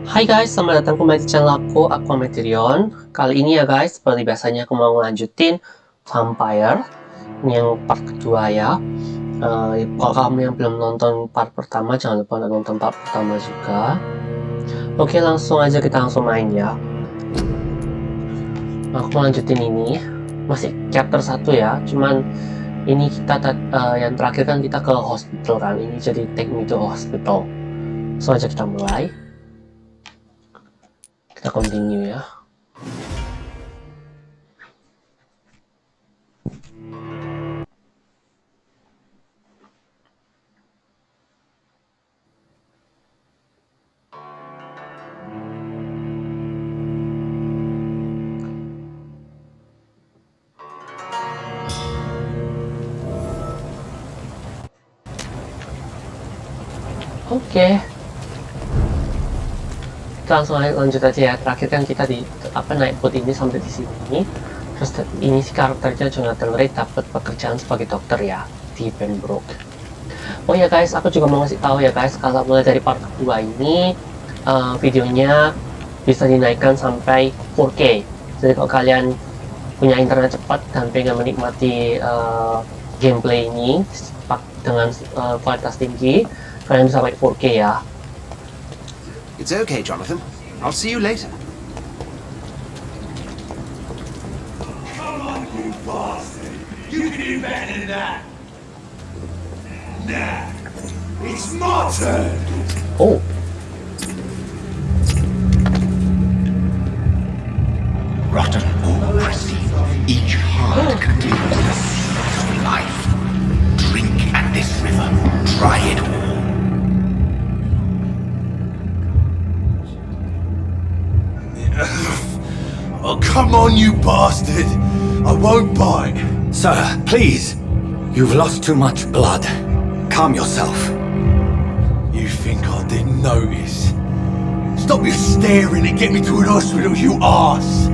Hai guys, selamat datang kembali di channel aku Meteorion. Kali ini ya guys, seperti biasanya aku mau ngelanjutin Vampyr yang part kedua ya. Kalau kamu yang belum nonton part pertama, jangan lupa nonton part pertama juga. Oke, langsung aja kita langsung main ya. Aku mau lanjutin ini, masih chapter 1 ya, cuman ini kita yang terakhir kan kita ke hospital kan, ini jadi take me to hospital. So aja kita mulai. Kita continue ya. Oke. Kita langsung lanjut aja ya. Terakhir kan kita naik boat ini sampai di sini. Terus ini si karakternya Jonathan Reed dapat pekerjaan sebagai dokter ya di Pembroke. Oh ya guys, aku juga mau ngasih tahu ya guys, kalau mulai dari part kedua ini videonya bisa dinaikkan sampai 4K. Jadi kalau kalian punya internet cepat dan pengen menikmati gameplay ini dengan kualitas tinggi, kalian bisa pakai 4K ya. It's okay, Jonathan. I'll see you later. Come on, you bastard! You can do better than that! Nah, it's my turn! Oh. Rotten or pristine, each heart contains the seeds of life. Drink at this river, try it all. Oh, come on, you bastard! I won't bite! Sir, please. You've lost too much blood. Calm yourself. You think I didn't notice? Stop your staring and get me to an hospital, you arse!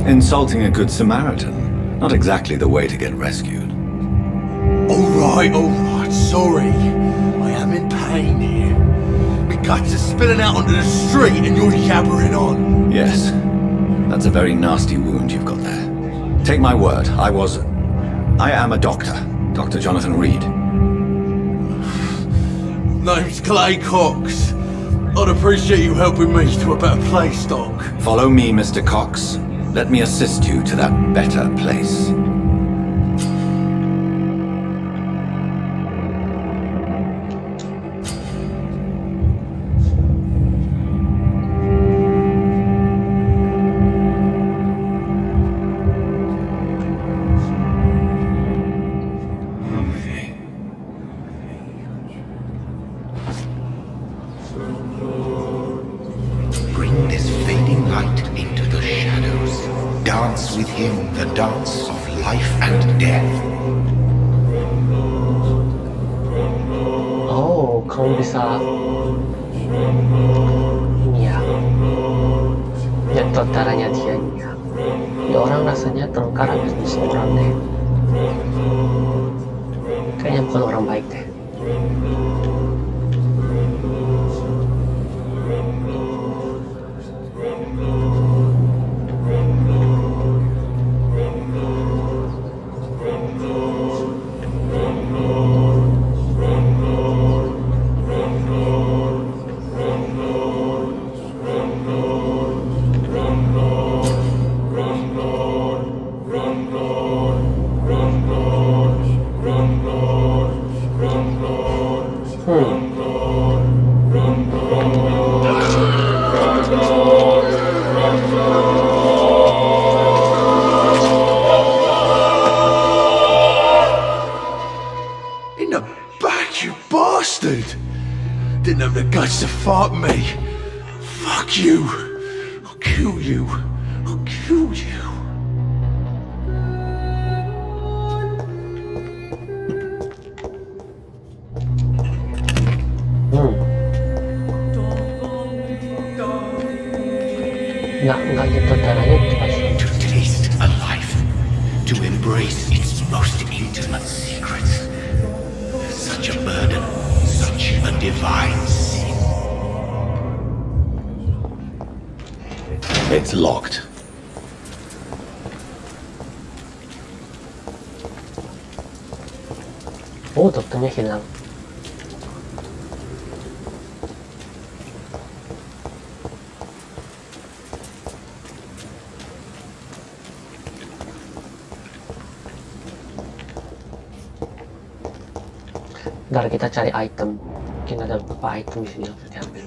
Insulting a good Samaritan. Not exactly the way to get rescued. Alright, sorry. I am in pain here. My guts are spilling out onto the street and you're yabbering on. Yes. That's a very nasty wound you've got there. Take my word, I am a doctor. Dr. Jonathan Reed. Name's Clay Cox. I'd appreciate you helping me to a better place, Doc. Follow me, Mr. Cox. Let me assist you to that better place. Bring this fading light into the shadows. Dance with him the dance of life and death. Oh, kamu bisa ini ya, nyedot darahnya dia ini ya. Ini orang rasanya tengkar habis seorang deh. Kayaknya bukan orang baik deh. In the back, you bastard! Didn't have the guts to fight me. Fuck you! I'll kill you! I'll kill you! Nggak nyedot darahnya pas. To taste a life. To embrace its most intimate secrets. Such a burden, such a divine It's locked. Oh, dokternya hilang. Ntar kita cari item. Mungkin ada beberapa item di sini yang bisa diambil.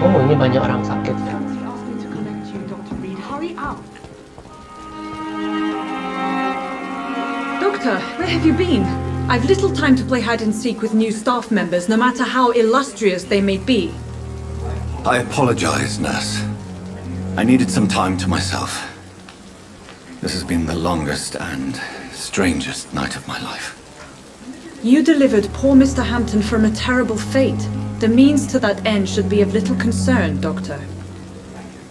Oh, ini banyak orang sakit ya. Doctor, where have you been? I've little time to play hide and seek with new staff members, no matter how illustrious they may be. I apologize, nurse. I needed some time to myself. This has been the longest and strangest night of my life. You delivered poor Mr. Hampton from a terrible fate. The means to that end should be of little concern, Doctor.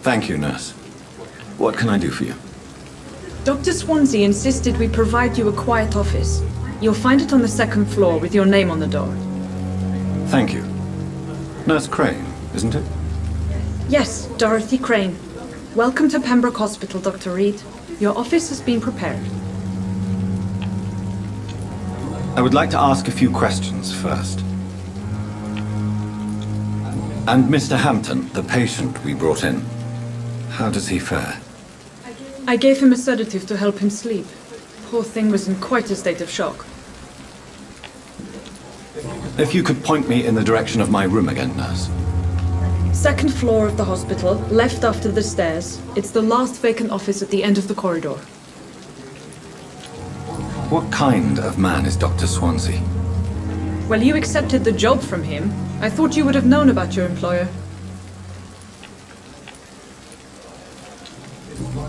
Thank you, nurse. What can I do for you? Dr. Swansea insisted we provide you a quiet office. You'll find it on the second floor with your name on the door. Thank you. Nurse Crane, isn't it? Yes, Dorothy Crane. Welcome to Pembroke Hospital, Dr. Reed. Your office has been prepared. I would like to ask a few questions first. And Mr. Hampton, the patient we brought in, how does he fare? I gave him a sedative to help him sleep. Poor thing was in quite a state of shock. If you could point me in the direction of my room again, nurse. Second floor of the hospital, left after the stairs. It's the last vacant office at the end of the corridor. What kind of man is Dr. Swansea? Well, you accepted the job from him. I thought you would have known about your employer.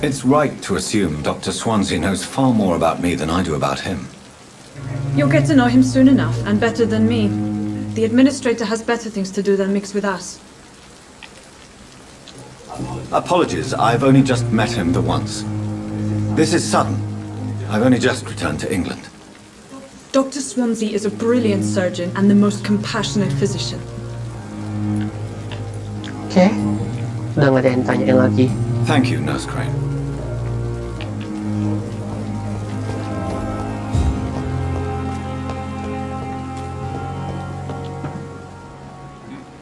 It's right to assume Dr. Swansea knows far more about me than I do about him. You'll get to know him soon enough, and better than me. The administrator has better things to do than mix with us. Apologies, I've only just met him the once. This is sudden. I've only just returned to England. Dr. Swansea is a brilliant surgeon and the most compassionate physician. Oke. Udah nggak ada yang tanyain lagi. Thank you, Nurse Crane.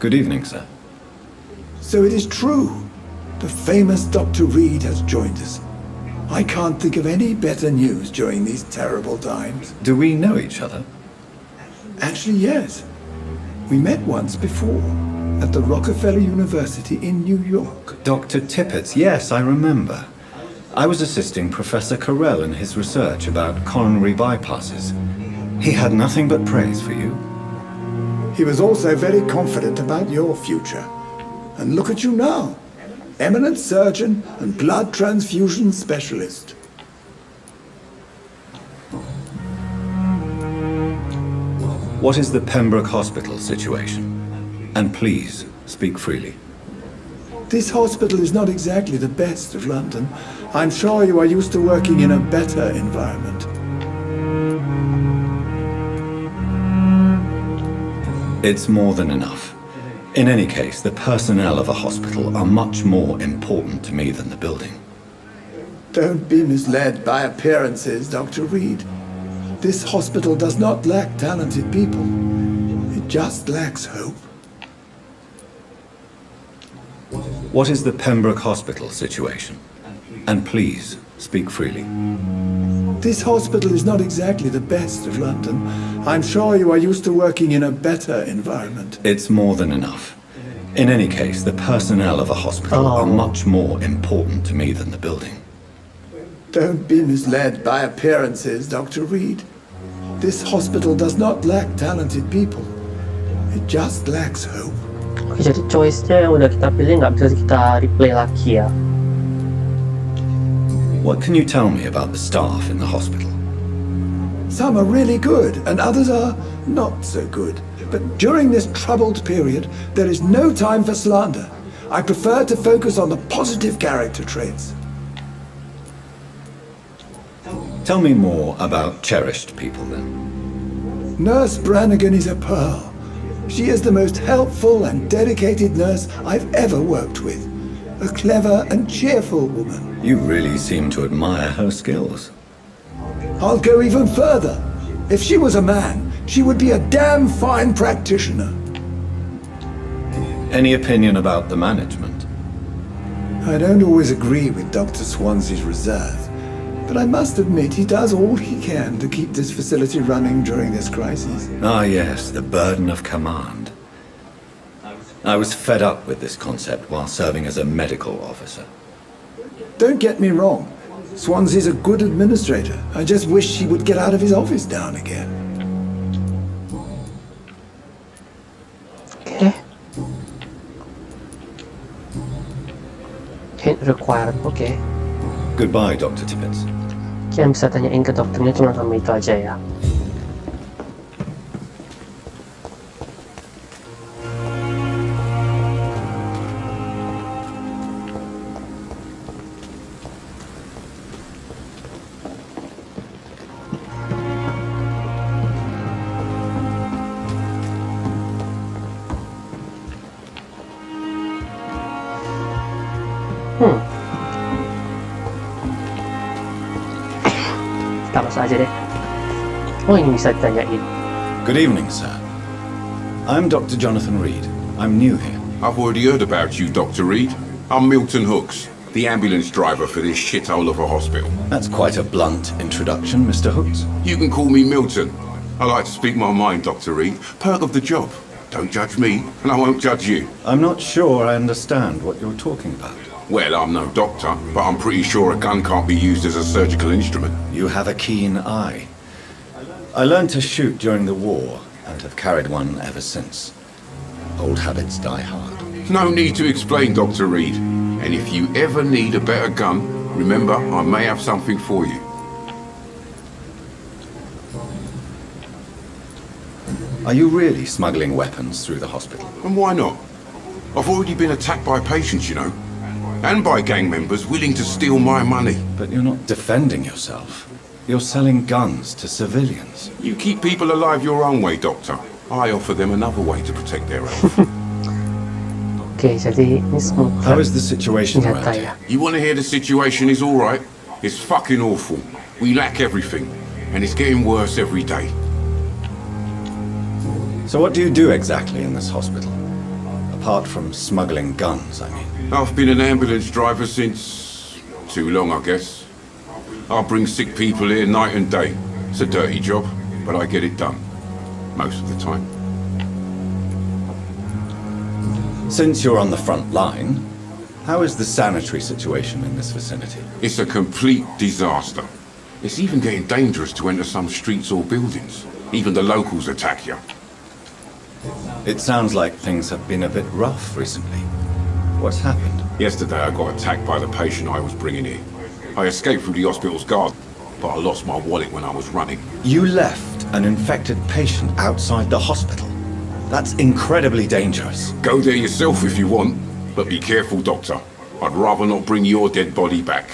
Good evening, sir. So it is true. The famous Dr. Reed has joined us. I can't think of any better news during these terrible times. Do we know each other? Actually, yes. We met once before at the Rockefeller University in New York. Dr. Tippett, yes, I remember. I was assisting Professor Carell in his research about coronary bypasses. He had nothing but praise for you. He was also very confident about your future. And look at you now. Eminent surgeon and blood transfusion specialist. What is the Pembroke Hospital situation? And please, speak freely. This hospital is not exactly the best of London. I'm sure you are used to working in a better environment. It's more than enough. In any case, the personnel of a hospital are much more important to me than the building. Don't be misled by appearances, Dr. Reed. This hospital does not lack talented people. It just lacks hope. What is the Pembroke Hospital situation? And please, speak freely. This hospital is not exactly the best of London. I'm sure you are used to working in a better environment. It's more than enough. In any case, the personnel of a hospital are much more important to me than the building. Don't be misled by appearances, Dr. Reed. This hospital does not lack talented people. It just lacks hope. Oke, jadi choice-nya yang udah kita pilih nggak bisa kita replay lagi ya. What can you tell me about the staff in the hospital? Some are really good, and others are not so good. But during this troubled period, there is no time for slander. I prefer to focus on the positive character traits. Tell me more about cherished people, then. Nurse Brannigan is a pearl. She is the most helpful and dedicated nurse I've ever worked with. A clever and cheerful woman. You really seem to admire her skills. I'll go even further. If she was a man, she would be a damn fine practitioner. Any opinion about the management? I don't always agree with Dr. Swansea's reserve, but I must admit he does all he can to keep this facility running during this crisis. Ah, yes, the burden of command. I was fed up with this concept while serving as a medical officer. Don't get me wrong. Swansea's a good administrator. I just wish he would get out of his office now and again. Oke. Hint required. Oke. Goodbye, Dr. Tibbets. Yang bisa tanyain ke dokternya cuma sama itu aja ya. Kita masuk aja deh. Oh, ini bisa ditanyain. Good evening, sir. I'm Dr. Jonathan Reed. I'm new here. I've already heard about you, Dr. Reed. I'm Milton Hooks, the ambulance driver for this shithole of a hospital. That's quite a blunt introduction, Mr. Hooks. You can call me Milton. I like to speak my mind, Dr. Reed. Perk of the job. Don't judge me, and I won't judge you. I'm not sure I understand what you're talking about. Well, I'm no doctor, but I'm pretty sure a gun can't be used as a surgical instrument. You have a keen eye. I learned to shoot during the war and have carried one ever since. Old habits die hard. No need to explain, Dr. Reed. And if you ever need a better gun, remember, I may have something for you. Are you really smuggling weapons through the hospital? And why not? I've already been attacked by patients, you know. And by gang members willing to steal my money. But you're not defending yourself. You're selling guns to civilians. You keep people alive your own way, Doctor. I offer them another way to protect their health. Oke, jadi ini semua How is the situation senjata around ya. here? You want to hear the situation is all right? It's fucking awful. We lack everything. And it's getting worse every day. So what do you do exactly in this hospital? Apart from smuggling guns, I mean. I've been an ambulance driver since... too long, I guess. I bring sick people here night and day. It's a dirty job, but I get it done. Most of the time. Since you're on the front line, how is the sanitary situation in this vicinity? It's a complete disaster. It's even getting dangerous to enter some streets or buildings. Even the locals attack you. It sounds like things have been a bit rough recently. What's happened? Yesterday I got attacked by the patient I was bringing here. I escaped through the hospital's guard, but I lost my wallet when I was running. You left an infected patient outside the hospital. That's incredibly dangerous. Go there yourself if you want, but be careful, Doctor. I'd rather not bring your dead body back.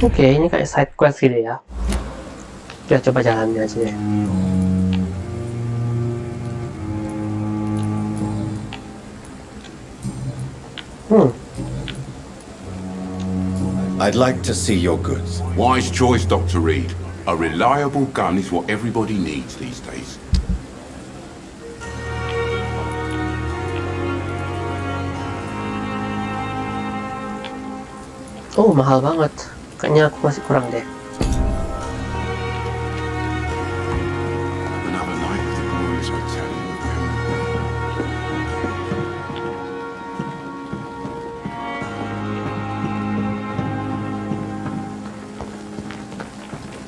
Oke, ini kayak side quest gitu ya. Kita coba jalanin aja deh. I'd like to see your goods. Wise choice, Dr. Reed. A reliable gun is what everybody needs these days. Oh, mahal banget. Kayaknya aku masih kurang deh. Another night of the glorious Italian Pembroke.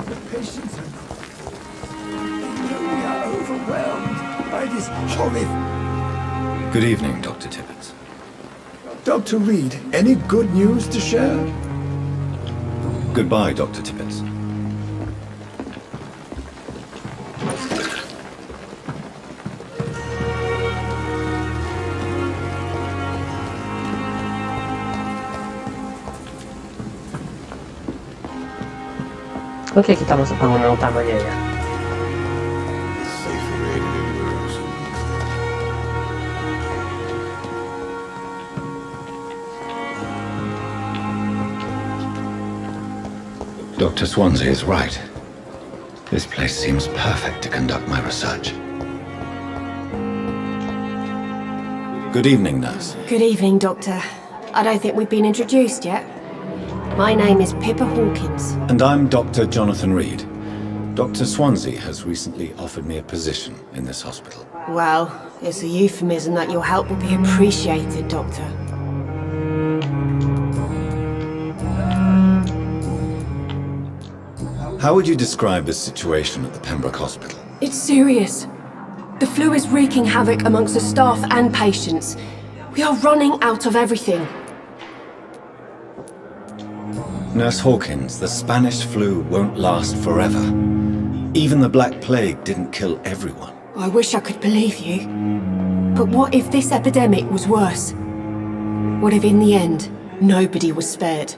The patients are we are overwhelmed by this horrific. Good evening, Dr. Tibbets. Dr. Reed, any good news to share? Goodbye, Dr. Tibbets. Oke, kita masuk bangunan utamanya ya. It's safer here than anywhere else. Dr. Swansea is right. This place seems perfect to conduct my research. Good evening, nurse. Good evening, Doctor. I don't think we've been introduced yet. My name is Pippa Hawkins. And I'm Dr. Jonathan Reed. Dr. Swansea has recently offered me a position in this hospital. Well, it's a euphemism that your help will be appreciated, Doctor. How would you describe the situation at the Pembroke Hospital? It's serious. The flu is wreaking havoc amongst the staff and patients. We are running out of everything. Nurse Hawkins, the Spanish flu won't last forever. Even the Black Plague didn't kill everyone. I wish I could believe you. But what if this epidemic was worse? What if in the end, nobody was spared?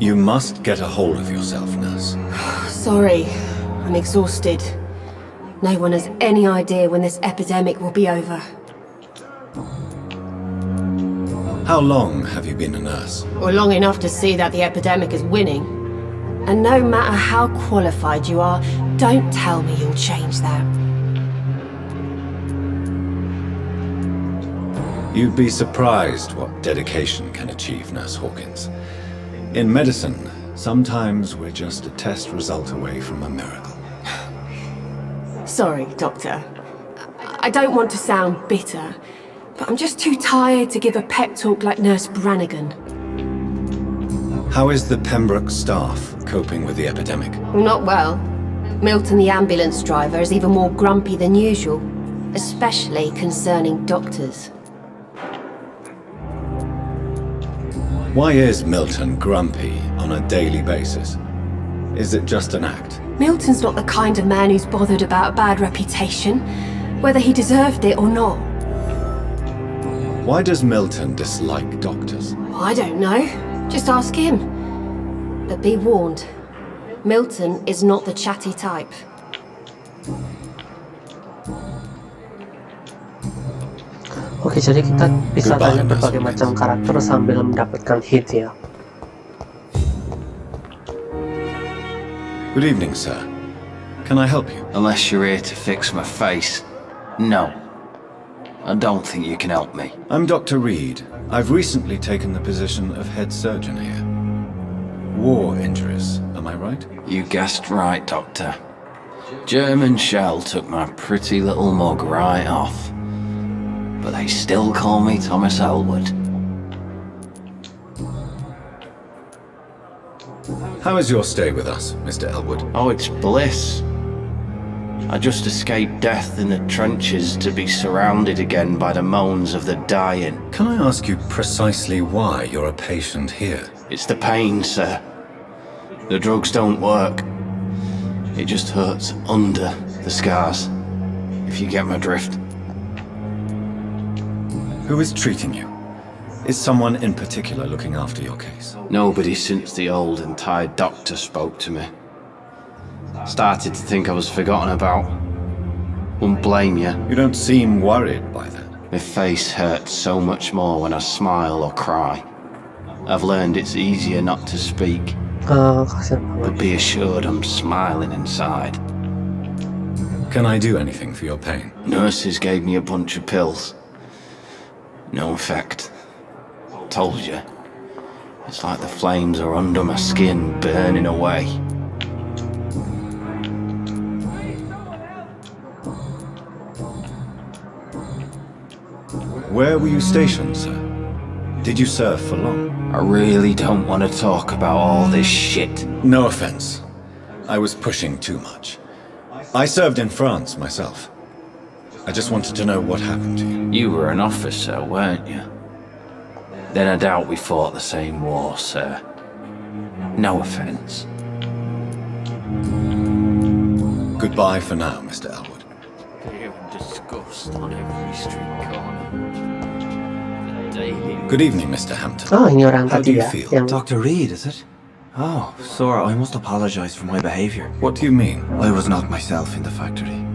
You must get a hold of yourself, nurse. Sorry, I'm exhausted. No one has any idea when this epidemic will be over. How long have you been a nurse? Or long enough to see that the epidemic is winning. And no matter how qualified you are, don't tell me you'll change that. You'd be surprised what dedication can achieve, Nurse Hawkins. In medicine, sometimes we're just a test result away from a miracle. Sorry, Doctor. I don't want to sound bitter, but I'm just too tired to give a pep talk like Nurse Brannigan. How is the Pembroke staff coping with the epidemic? Not well. Milton, the ambulance driver, is even more grumpy than usual, especially concerning doctors. Why is Milton grumpy on a daily basis? Is it just an act? Milton's not the kind of man who's bothered about a bad reputation, whether he deserved it or not. Why does Milton dislike doctors? I don't know. Just ask him. But be warned, Milton is not the chatty type. Oke, jadi kita bisa Goodbye, tanya berbagai Nurse macam karakter sambil mendapatkan hint ya. Good evening, sir. Can I help you? Unless you're here to fix my face. No. I don't think you can help me. I'm Dr. Reed. I've recently taken the position of head surgeon here. War injuries, am I right? You guessed right, Doctor. German shell took my pretty little mug right off. But they still call me Thomas Elwood. How is your stay with us, Mr. Elwood? Oh, it's bliss. I just escaped death in the trenches to be surrounded again by the moans of the dying. Can I ask you precisely why you're a patient here? It's the pain, sir. The drugs don't work. It just hurts under the scars, if you get my drift. Who is treating you? Is someone in particular looking after your case? Nobody since the old and tired doctor spoke to me. Started to think I was forgotten about. Wouldn't blame you. You don't seem worried by that. My face hurts so much more when I smile or cry. I've learned it's easier not to speak, Kasihan banget. but be assured I'm smiling inside. Can I do anything for your pain? Nurses gave me a bunch of pills. No effect. Told you. It's like the flames are under my skin, burning away. Where were you stationed, sir? Did you serve for long? I really don't want to talk about all this shit. No offense. I was pushing too much. I served in France myself. I just wanted to know what happened to you. You were an officer, weren't you? Then I doubt we fought the same war, sir. No offense. Goodbye for now, Mr. Elwood. Fear and disgust on every street corner. The daily... Good evening, Mr. Hampton. Oh, ini orang How do tadi you ya, feel? yang Dr. Reed, is it? Oh, sir, I must apologize for my behavior. What do you mean? I was not myself in the factory.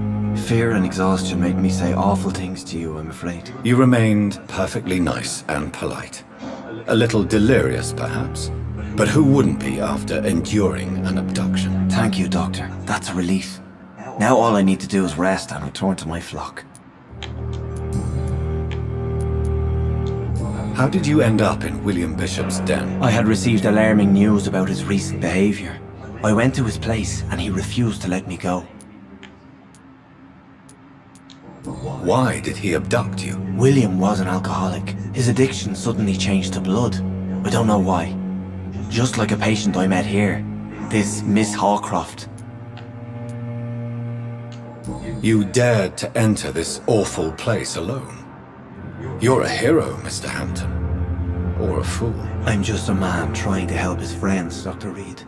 Fear and exhaustion made me say awful things to you, I'm afraid. You remained perfectly nice and polite. A little delirious, perhaps. But who wouldn't be after enduring an abduction? Thank you, Doctor. That's a relief. Now all I need to do is rest and return to my flock. How did you end up in William Bishop's den? I had received alarming news about his recent behavior. I went to his place and he refused to let me go. Why did he abduct you? William was an alcoholic. His addiction suddenly changed to blood. I don't know why. Just like a patient I met here. This Miss Hawcroft. You dared to enter this awful place alone. You're a hero, Mr. Hampton. Or a fool. I'm just a man trying to help his friends, Dr. Reed.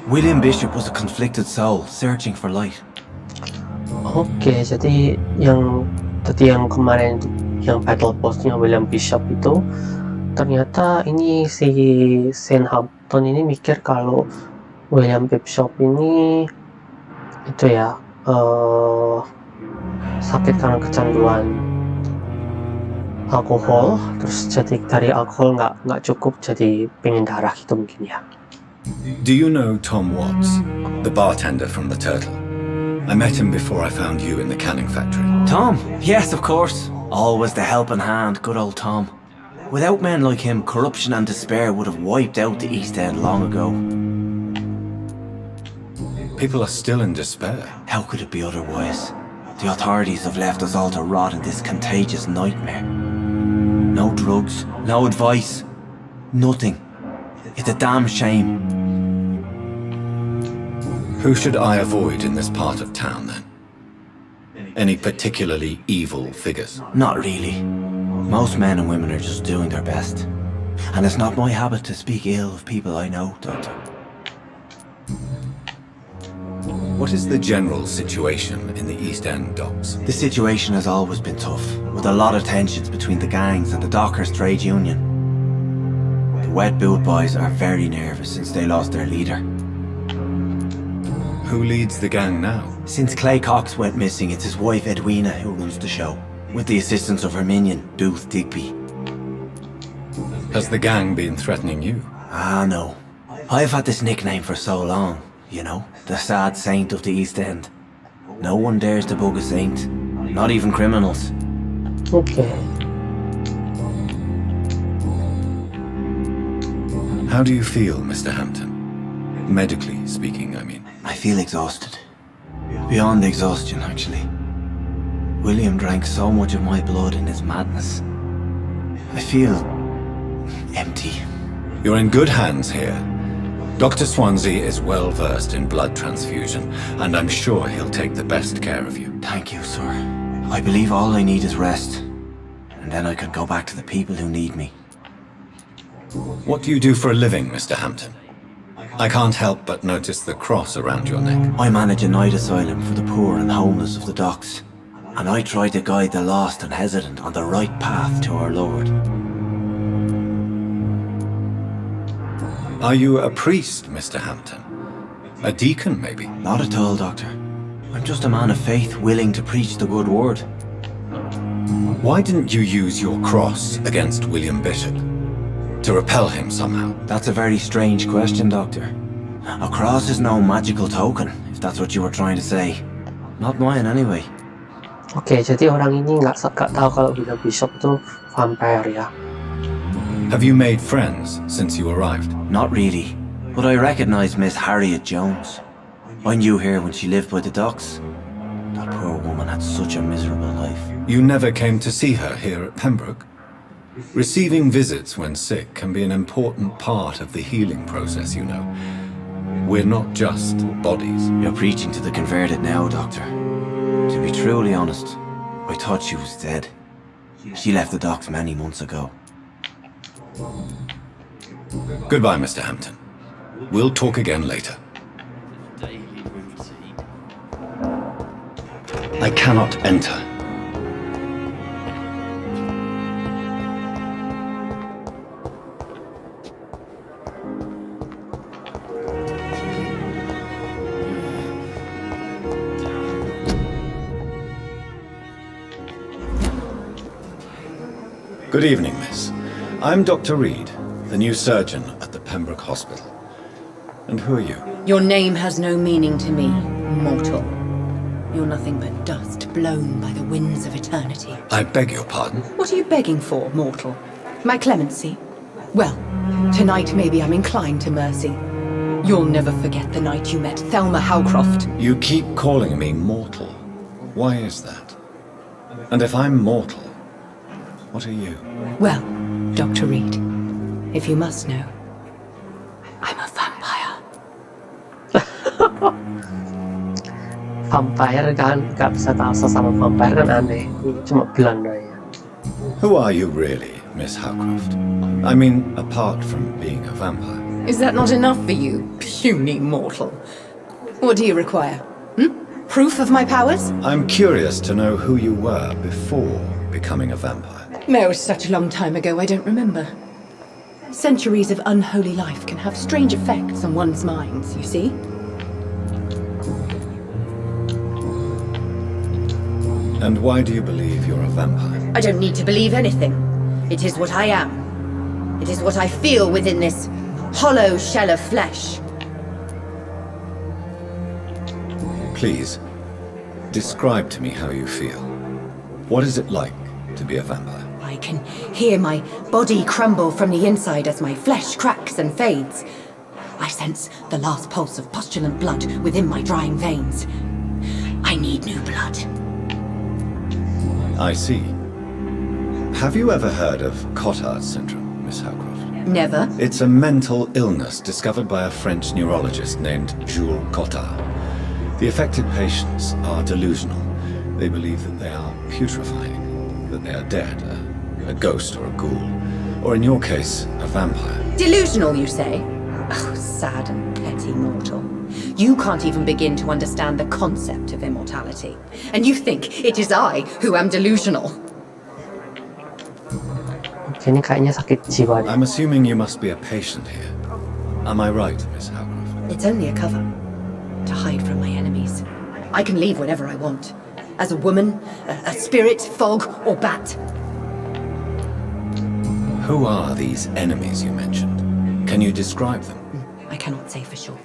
William Bishop was a conflicted soul, searching for light. Oke, jadi yang tadi yang kemarin yang battle postnya William Bishop itu ternyata ini si Shane Hampton ini mikir kalau William Bishop ini itu ya sakit karena kecanduan alkohol, terus jadi dari alkohol nggak cukup jadi pengen darah gitu mungkin ya. Do you know Tom Watts, the bartender from the Turtle? I met him before I found you in the canning factory. Tom? Yes, of course. Always the helping hand, good old Tom. Without men like him, corruption and despair would have wiped out the East End long ago. People are still in despair. How could it be otherwise? The authorities have left us all to rot in this contagious nightmare. No drugs, no advice, nothing. It's a damn shame. Who should I avoid in this part of town, then? Any particularly evil figures? Not really. Most men and women are just doing their best. And it's not my habit to speak ill of people I know, Doctor. What is the general situation in the East End docks? The situation has always been tough, with a lot of tensions between the gangs and the Dockers Trade Union. The Wet Boot Boys are very nervous since they lost their leader. Who leads the gang now? Since Clay Cox went missing, it's his wife Edwina who runs the show, with the assistance of her minion, Booth Digby. Has the gang been threatening you? Ah, no. I've had this nickname for so long, you know, the sad saint of the East End. No one dares to bug a saint, not even criminals. Okay. How do you feel, Mr. Hampton? Medically speaking, I mean. I feel exhausted. Beyond exhaustion, actually. William drank so much of my blood in his madness. I feel empty. You're in good hands here. Dr. Swansea is well versed in blood transfusion, and I'm sure he'll take the best care of you. Thank you, sir. I believe all I need is rest, and then I can go back to the people who need me. What do you do for a living, Mr. Hampton? I can't help but notice the cross around your neck. I manage a night asylum for the poor and homeless of the docks, and I try to guide the lost and hesitant on the right path to our Lord. Are you a priest, Mr. Hampton? A deacon, maybe? Not at all, Doctor. I'm just a man of faith willing to preach the good word. Why didn't you use your cross against William Bishop? To repel him somehow? That's a very strange question, Doctor. A cross is no magical token, if that's what you were trying to say. Not mine, anyway. Oke, jadi orang ini nggak tahu kalau William Bishop itu vampire ya. Have you made friends since you arrived? Not really, but I recognize Miss Harriet Jones. I knew her when she lived by the docks. That poor woman had such a miserable life. You never came to see her here at Pembroke? Receiving visits when sick can be an important part of the healing process, you know. We're not just bodies. You're preaching to the converted now, Doctor. To be truly honest, I thought she was dead. She left the docks many months ago. Goodbye, Mr. Hampton. We'll talk again later. I cannot enter. Good evening, miss. I'm Dr. Reed, the new surgeon at the Pembroke Hospital. And who are you? Your name has no meaning to me, mortal. You're nothing but dust blown by the winds of eternity. I beg your pardon? What are you begging for, mortal? My clemency? Well, tonight maybe I'm inclined to mercy. You'll never forget the night you met Thelma Howcroft. You keep calling me mortal. Why is that? And if I'm mortal, what are you? Well, Dr. Reed, if you must know, I'm a vampire. Vampire kan nggak bisa tahu sesama vampire kan aneh. Cuma Belanda ya. Who are you really, Miss Howcroft? I mean, apart from being a vampire. Is that not enough for you, puny mortal? What do you require? Proof of my powers? I'm curious to know who you were before becoming a vampire. It was such a long time ago, I don't remember. Centuries of unholy life can have strange effects on one's minds, you see? And why do you believe you're a vampire? I don't need to believe anything. It is what I am. It is what I feel within this hollow shell of flesh. Please, describe to me how you feel. What is it like to be a vampire? I can hear my body crumble from the inside as my flesh cracks and fades. I sense the last pulse of postulant blood within my drying veins. I need new blood. I see. Have you ever heard of Cottage Syndrome, Miss Howcroft? Never. It's a mental illness discovered by a French neurologist named Judul. The affected patients are delusional. They believe that they are putrefying, that they are dead, a ghost or a ghoul, or in your case, a vampire. Delusional, you say? Oh, sad and petty mortal. You can't even begin to understand the concept of immortality. And you think it is I who am delusional. Ini kayaknya sakit jiwa. I'm assuming you must be a patient here. Am I right, Miss Howcroft? It's only a cover. To hide from my enemies. I can leave whenever I want. As a woman, a spirit, fog, or bat. Who are these enemies you mentioned? Can you describe them? I cannot say for sure.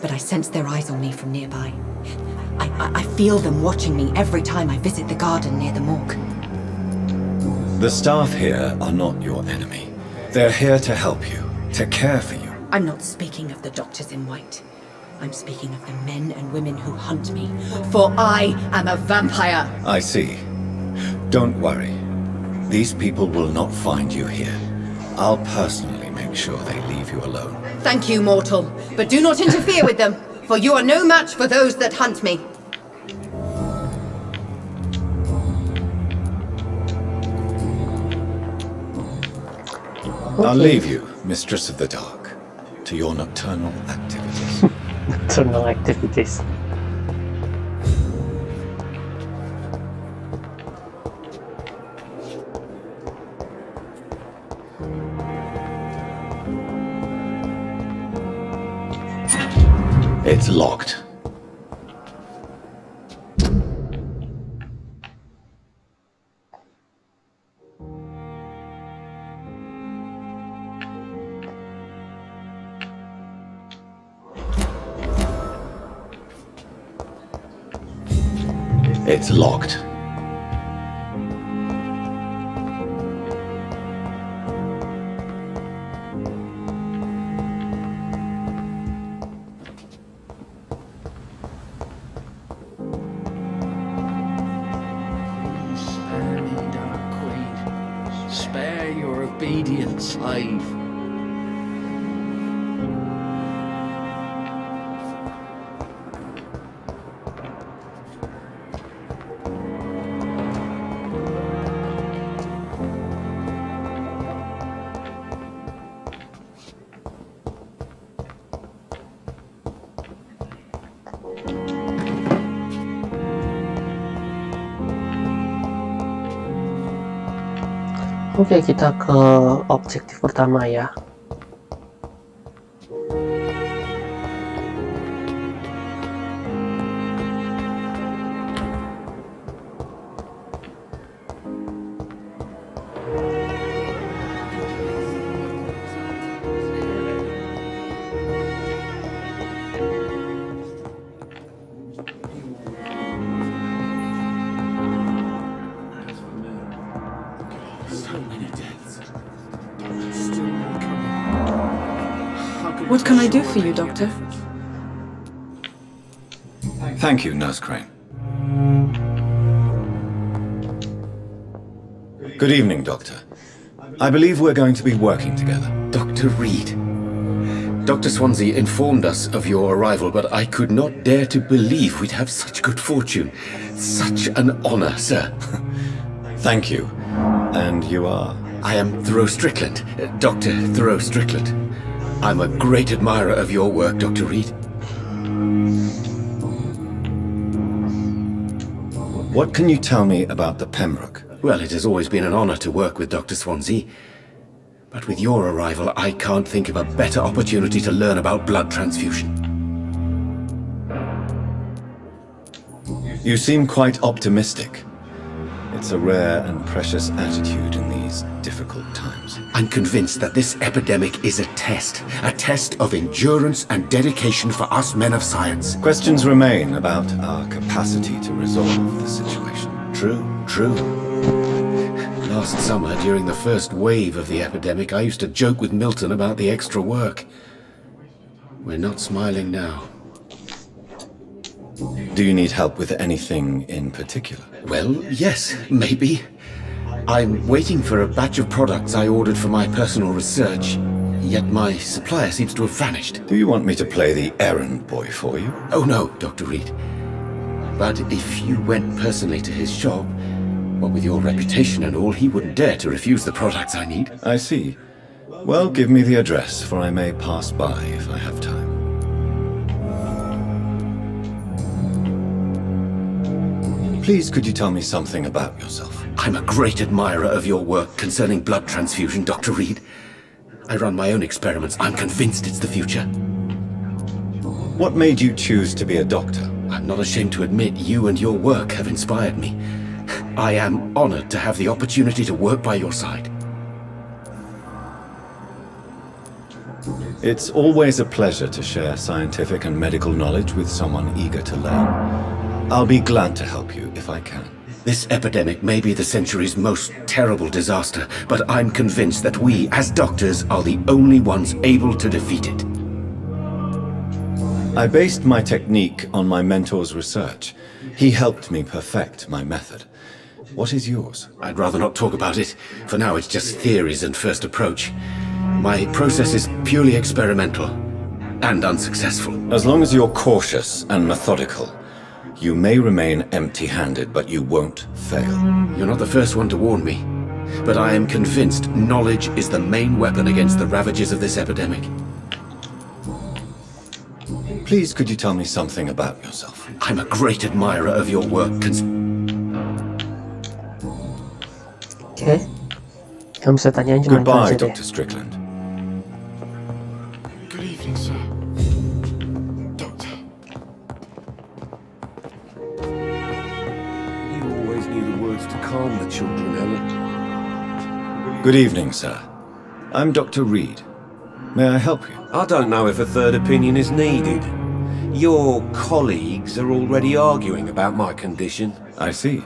But I sense their eyes on me from nearby. I feel them watching me every time I visit the garden near the morgue. The staff here are not your enemy. They're here to help you, to care for you. I'm not speaking of the doctors in white. I'm speaking of the men and women who hunt me. For I am a vampire! I see. Don't worry. These people will not find you here. I'll personally make sure they leave you alone. Thank you, mortal. But do not interfere with them, for you are no match for those that hunt me. I'll leave you, Mistress of the Dark, to your nocturnal activities. Nocturnal activities. It's locked. It's locked. Spare me, Dark Queen. Spare your obedient slave. Oke, kita ke objektif pertama ya. What can I do for you, Doctor? Thank you, Nurse Crane. Good evening, Doctor. I believe we're going to be working together. Dr. Reed. Dr. Swansea informed us of your arrival, but I could not dare to believe we'd have such good fortune. Such an honor, sir. Thank you. And you are? I am Thoreau Strickland, Dr. Thoreau Strickland. I'm a great admirer of your work, Dr. Reed. What can you tell me about the Pembroke? Well, it has always been an honor to work with Dr. Swansea. But with your arrival, I can't think of a better opportunity to learn about blood transfusion. You seem quite optimistic. It's a rare and precious attitude in these difficult times. I'm convinced that this epidemic is a test of endurance and dedication for us men of science. Questions remain about our capacity to resolve the situation. True. Last summer, during the first wave of the epidemic, I used to joke with Milton about the extra work. We're not smiling now. Do you need help with anything in particular? Well, yes, maybe. I'm waiting for a batch of products I ordered for my personal research, yet my supplier seems to have vanished. Do you want me to play the errand boy for you? Oh no, Dr. Reed. But if you went personally to his shop, what with your reputation and all, he wouldn't dare to refuse the products I need. I see. Well, give me the address, for I may pass by if I have time. Please, could you tell me something about yourself? I'm a great admirer of your work concerning blood transfusion, Dr. Reed. I run my own experiments. I'm convinced it's the future. What made you choose to be a doctor? I'm not ashamed to admit you and your work have inspired me. I am honored to have the opportunity to work by your side. It's always a pleasure to share scientific and medical knowledge with someone eager to learn. I'll be glad to help you if I can. This epidemic may be the century's most terrible disaster, but I'm convinced that we, as doctors, are the only ones able to defeat it. I based my technique on my mentor's research. He helped me perfect my method. What is yours? I'd rather not talk about it. For now, it's just theories and first approach. My process is purely experimental and unsuccessful. As long as you're cautious and methodical, you may remain empty-handed, but you won't fail. You're not the first one to warn me, but I am convinced knowledge is the main weapon against the ravages of this epidemic. Please, could you tell me something about yourself? I'm a great admirer of your work. Oke. Kamu bisa tanyain cuma itu Goodbye, aja deh. Dr. Strickland. Good evening, sir. Doctor. Good evening, sir. I'm Dr. Reed. May I help you? I don't know if a third opinion is needed. Your colleagues are already arguing about my condition. I see.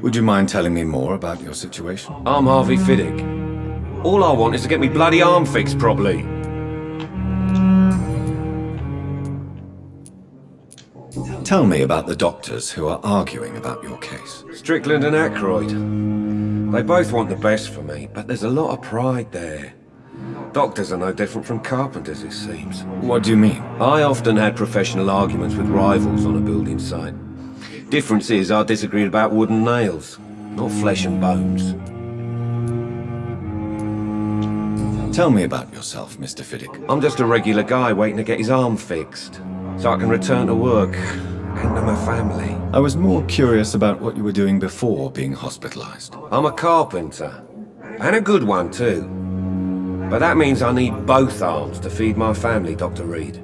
Would you mind telling me more about your situation? I'm Harvey Fiddick. All I want is to get me bloody arm fixed properly. Tell me about the doctors who are arguing about your case. Strickland and Ackroyd. They both want the best for me, but there's a lot of pride there. Doctors are no different from carpenters, it seems. What do you mean? I often had professional arguments with rivals on a building site. Difference is I disagreed about wooden nails, not flesh and bones. Tell me about yourself, Mr. Fiddick. I'm just a regular guy waiting to get his arm fixed, so I can return to work and to my family. I was more curious about what you were doing before being hospitalized. I'm a carpenter, and a good one too. But that means I need both arms to feed my family, Dr. Reed.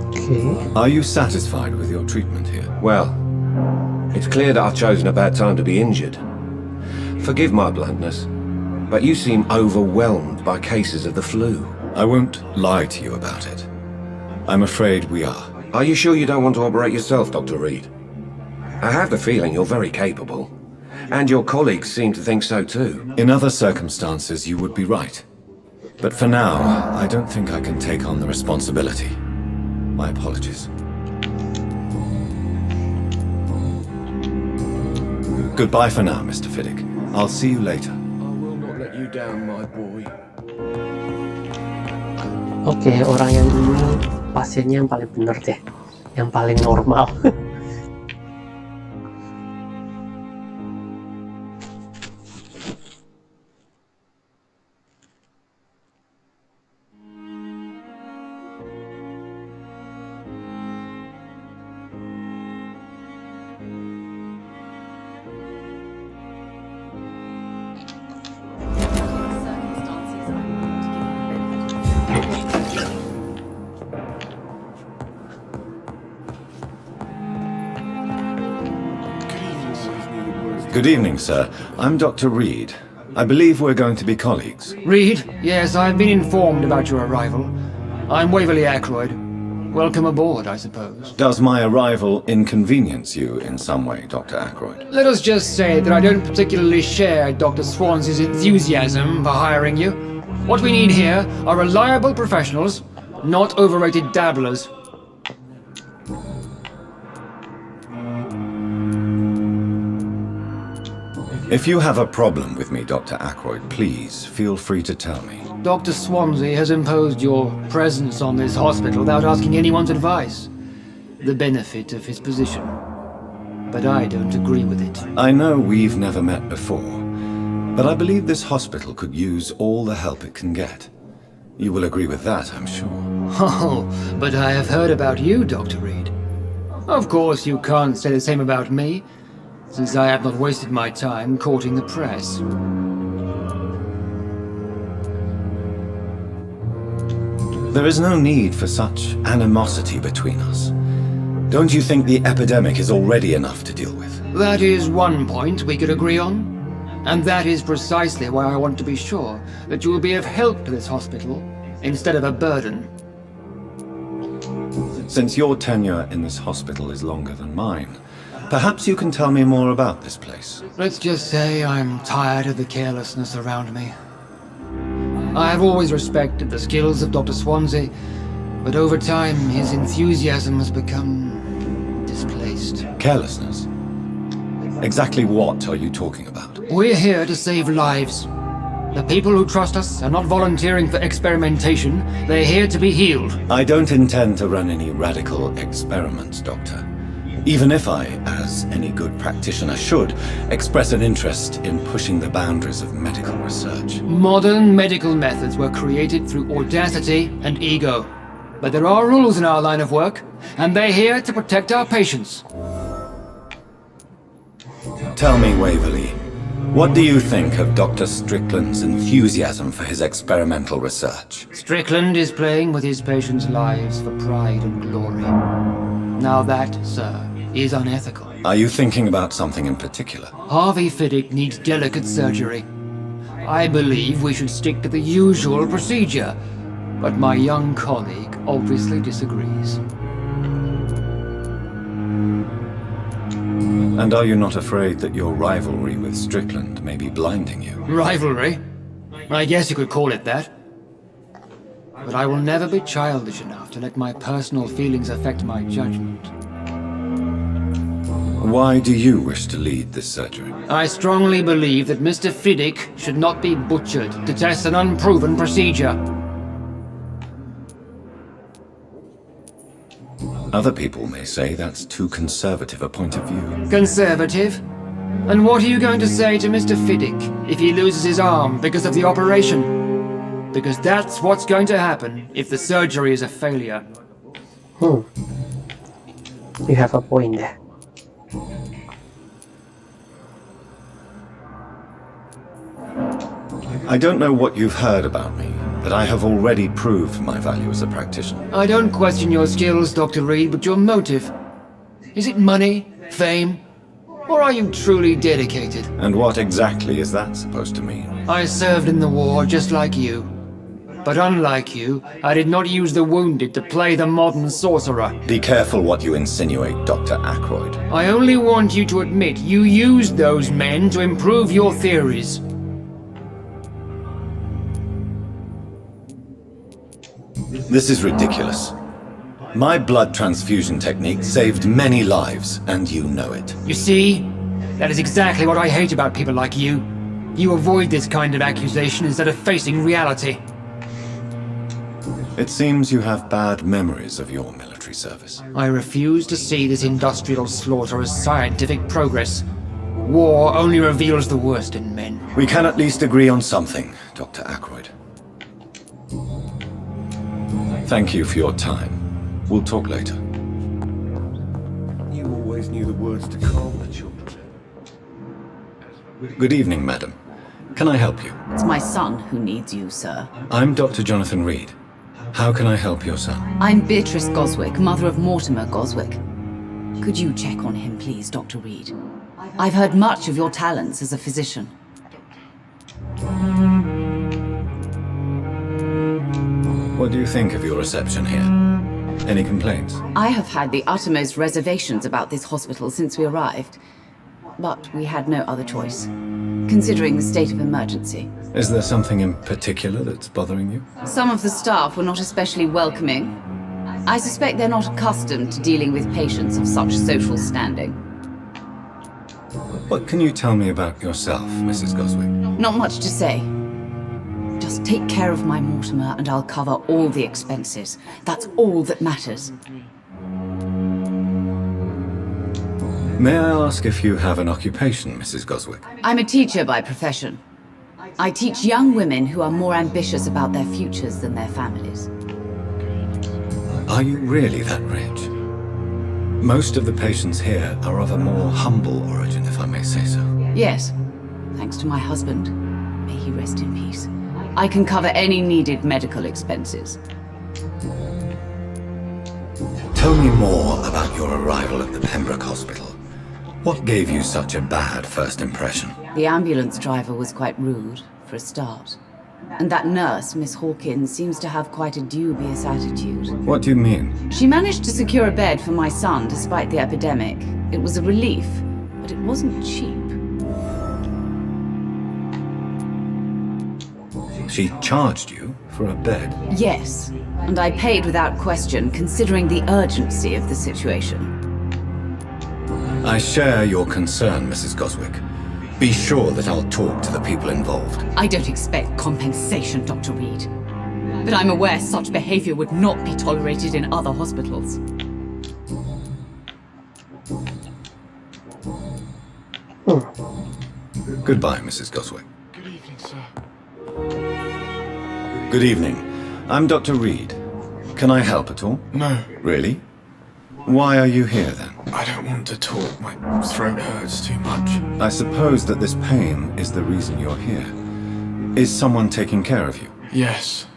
Okay. Are you satisfied with your treatment here? Well, it's clear that I've chosen a bad time to be injured. Forgive my bluntness, but you seem overwhelmed by cases of the flu. I won't lie to you about it. I'm afraid we are. Are you sure you don't want to operate yourself, Dr. Reed? I have the feeling you're very capable, and your colleagues seem to think so too. In other circumstances, you would be right. But for now, I don't think I can take on the responsibility. My apologies. Goodbye for now, Mr. Fiddick. I'll see you later. I will not let you down, my boy. Oke, orang yang ini pasiennya yang paling bener deh, yang paling normal. Good evening, sir. I'm Dr. Reed. I believe we're going to be colleagues. Reed? Yes, I've been informed about your arrival. I'm Waverly Ackroyd. Welcome aboard, I suppose. Does my arrival inconvenience you in some way, Dr. Ackroyd? Let us just say that I don't particularly share Dr. Swansea's enthusiasm for hiring you. What we need here are reliable professionals, not overrated dabblers. If you have a problem with me, Dr. Ackroyd, please feel free to tell me. Dr. Swansea has imposed your presence on this hospital without asking anyone's advice. The benefit of his position. But I don't agree with it. I know we've never met before, but I believe this hospital could use all the help it can get. You will agree with that, I'm sure. Oh, but I have heard about you, Dr. Reed. Of course you can't say the same about me, since I have not wasted my time courting the press. There is no need for such animosity between us. Don't you think the epidemic is already enough to deal with? That is one point we could agree on. And that is precisely why I want to be sure that you will be of help to this hospital, instead of a burden. Since your tenure in this hospital is longer than mine, perhaps you can tell me more about this place. Let's just say I'm tired of the carelessness around me. I have always respected the skills of Dr. Swansea, but over time his enthusiasm has become displaced. Carelessness? Exactly what are you talking about? We're here to save lives. The people who trust us are not volunteering for experimentation. They're here to be healed. I don't intend to run any radical experiments, Doctor. Even if I, as any good practitioner should, express an interest in pushing the boundaries of medical research. Modern medical methods were created through audacity and ego. But there are rules in our line of work, and they're here to protect our patients. Tell me, Waverly, what do you think of Dr. Strickland's enthusiasm for his experimental research? Strickland is playing with his patients' lives for pride and glory. Now that, sir, is unethical. Are you thinking about something in particular? Harvey Fiddick needs delicate surgery. I believe we should stick to the usual procedure, but my young colleague obviously disagrees. And are you not afraid that your rivalry with Strickland may be blinding you? Rivalry? I guess you could call it that. But I will never be childish enough to let my personal feelings affect my judgment. Why do you wish to lead this surgery? I strongly believe that Mr. Fiddick should not be butchered to test an unproven procedure. Other people may say that's too conservative a point of view. Conservative? And what are you going to say to Mr. Fiddick if he loses his arm because of the operation? Because that's what's going to happen if the surgery is a failure. You have a point there. I don't know what you've heard about me, but I have already proved my value as a practitioner. I don't question your skills, Dr. Reed, but your motive. Is it money, fame, or are you truly dedicated? And what exactly is that supposed to mean? I served in the war just like you. But unlike you, I did not use the wounded to play the modern sorcerer. Be careful what you insinuate, Dr. Ackroyd. I only want you to admit you used those men to improve your theories. This is ridiculous. My blood transfusion technique saved many lives, and you know it. You see? That is exactly what I hate about people like you. You avoid this kind of accusation instead of facing reality. It seems you have bad memories of your military service. I refuse to see this industrial slaughter as scientific progress. War only reveals the worst in men. We can at least agree on something, Dr. Ackroyd. Thank you for your time. We'll talk later. You always knew the words to calm the children. Good evening, madam. Can I help you? It's my son who needs you, sir. I'm Dr. Jonathan Reed. How can I help your son? I'm Beatrice Goswick, mother of Mortimer Goswick. Could you check on him, please, Dr. Reed? I've heard much of your talents as a physician. What do you think of your reception here? Any complaints? I have had the uttermost reservations about this hospital since we arrived. But we had no other choice, considering the state of emergency. Is there something in particular that's bothering you? Some of the staff were not especially welcoming. I suspect they're not accustomed to dealing with patients of such social standing. What can you tell me about yourself, Mrs. Goswick? Not much to say. Just take care of my Mortimer and I'll cover all the expenses. That's all that matters. May I ask if you have an occupation, Mrs. Goswick? I'm a teacher by profession. I teach young women who are more ambitious about their futures than their families. Are you really that rich? Most of the patients here are of a more humble origin, if I may say so. Yes, thanks to my husband. May he rest in peace. I can cover any needed medical expenses. Tell me more about your arrival at the Pembroke Hospital. What gave you such a bad first impression? The ambulance driver was quite rude, for a start. And that nurse, Miss Hawkins, seems to have quite a dubious attitude. What do you mean? She managed to secure a bed for my son despite the epidemic. It was a relief, but it wasn't cheap. She charged you for a bed? Yes, and I paid without question, considering the urgency of the situation. I share your concern, Mrs. Goswick. Be sure that I'll talk to the people involved. I don't expect compensation, Dr. Reed. But I'm aware such behavior would not be tolerated in other hospitals. Goodbye, Mrs. Goswick. Good evening, sir. Good evening. I'm Dr. Reed. Can I help at all? No. Really? Why are you here, then? I don't want to talk. My throat hurts too much. I suppose that this pain is the reason you're here. Is someone taking care of you? Yes.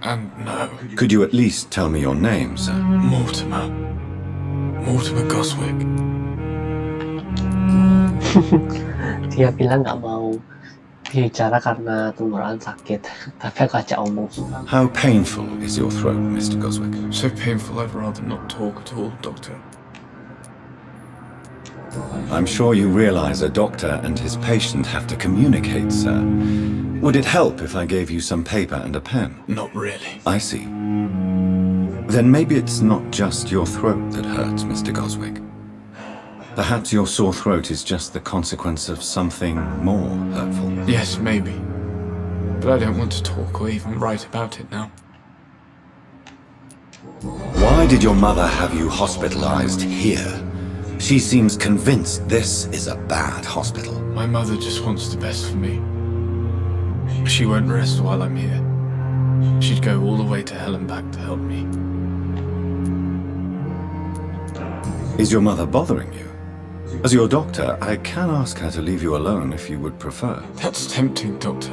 And no. Could you at least tell me your name, sir? Mortimer. Mortimer Goswick. Dia bilang nggak mau bicara karena tenggorokan sakit, tapi aku ajak omong. How painful is your throat, Mr. Goswick? So painful I'd rather not talk at all, Doctor. I'm sure you realize a doctor and his patient have to communicate, sir. Would it help if I gave you some paper and a pen? Not really. I see. Then maybe it's not just your throat that hurts, Mr. Goswick. Perhaps your sore throat is just the consequence of something more hurtful. Yes, maybe. But I don't want to talk or even write about it now. Why did your mother have you hospitalized here? She seems convinced this is a bad hospital. My mother just wants the best for me. She won't rest while I'm here. She'd go all the way to hell and back to help me. Is your mother bothering you? As your doctor, I can ask her to leave you alone if you would prefer. That's tempting, Doctor.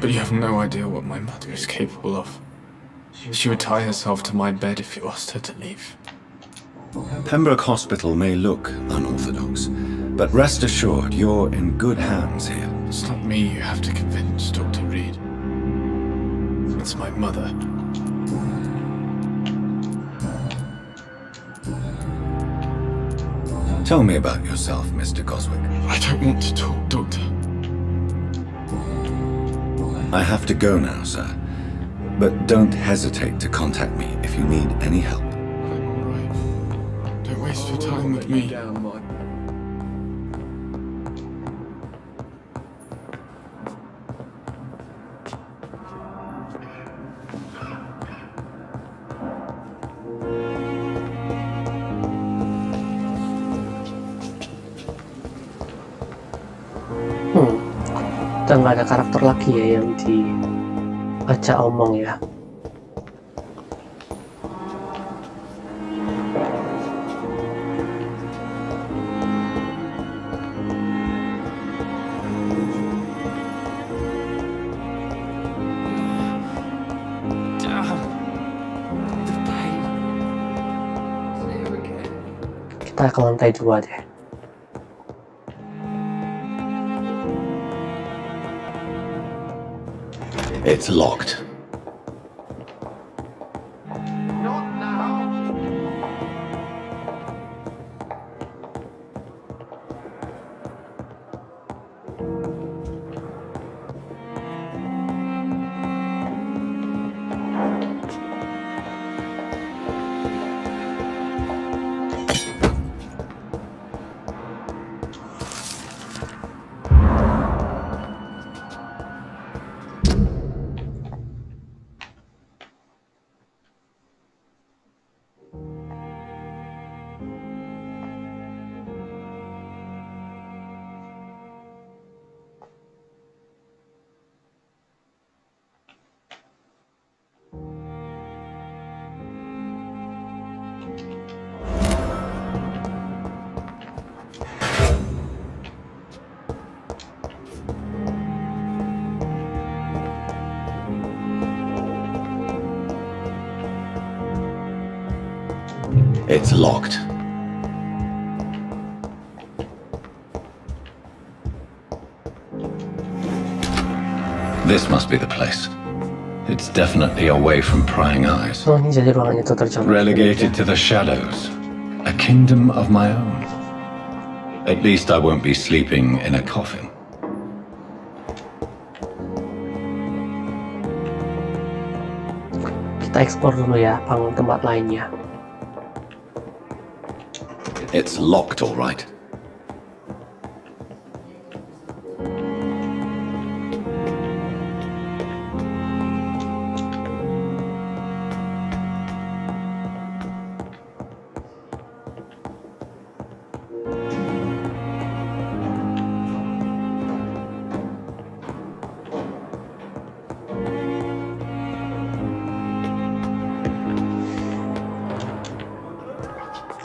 But you have no idea what my mother is capable of. She would tie herself to my bed if you asked her to leave. Pembroke Hospital may look unorthodox, but rest assured you're in good hands here. It's not me you have to convince, Dr. Reed. It's my mother. Tell me about yourself, Mr. Goswick. I don't want to talk, Doctor. I have to go now, sir. But don't hesitate to contact me if you need any help. Don't waste your time with me. Udah nggak ada karakter lagi ya yang diajak omong ya. Kita ke lantai 2 deh. It's locked. It's locked. This must be the place. It's definitely away from prying eyes. Oh, ini jadi ruangan itu terjamah. Relegated to the shadows. A kingdom of my own. At least I won't be sleeping in a coffin. Kita eksplor dulu ya, panggung tempat lainnya. It's locked, all right.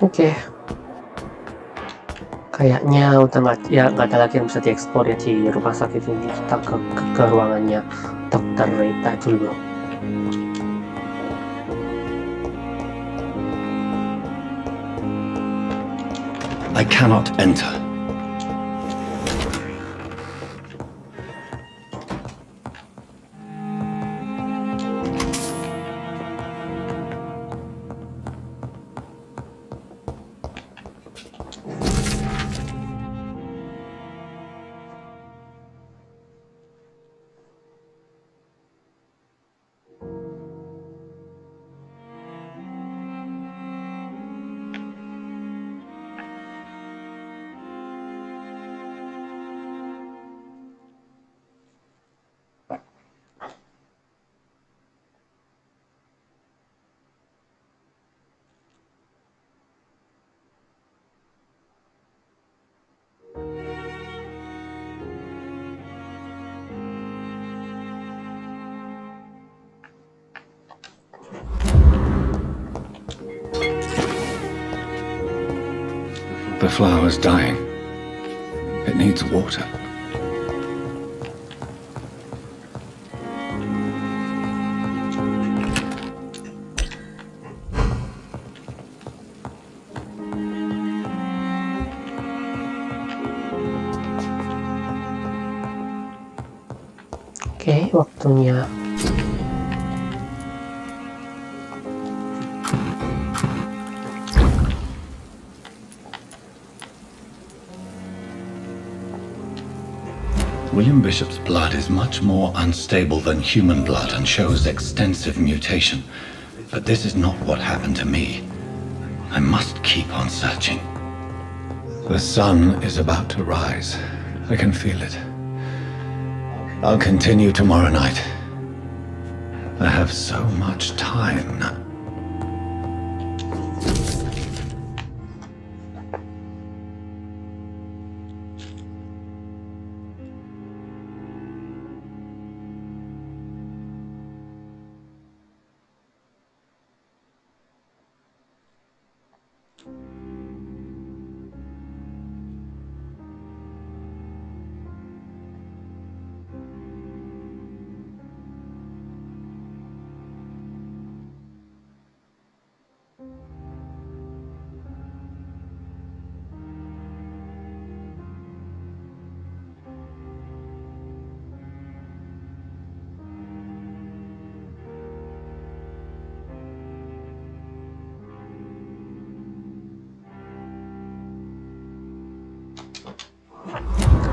Oke. Kayaknya udah nggak ada lagi yang bisa dieksplor ya di rumah sakit ini. Kita ke ruangannya Dr. Rita dulu. I cannot enter. The flower's dying. It needs water. Oke, waktunya. William Bishop's blood is much more unstable than human blood and shows extensive mutation. But this is not what happened to me. I must keep on searching. The sun is about to rise. I can feel it. I'll continue tomorrow night. I have so much time now.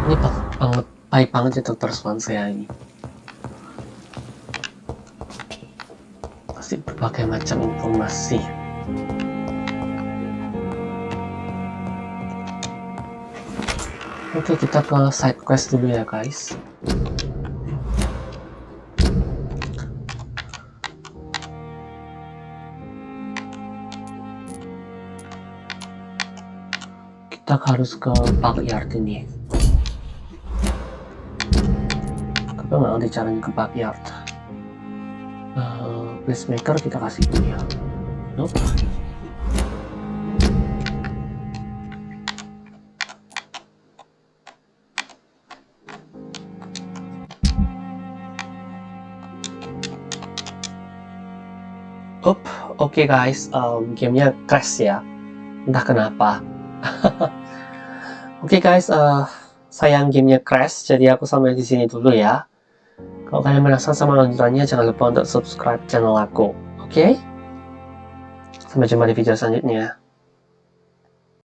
Ini baik banget ya Dr. Swansea ini. Pasti berbagai macam informasi. Oke, kita ke side quest dulu ya guys. Kita harus ke backyard ini. Kita nggak ngerti caranya ke backyard. Placemaker kita kasih punya. Nope. Oke guys, gamenya crash ya, entah kenapa. Oke guys, sayang gamenya crash, jadi aku sampai di sini dulu ya. Kalau kalian penasaran sama lanjutannya, jangan lupa untuk subscribe channel aku. Oke? Sampai jumpa di video selanjutnya.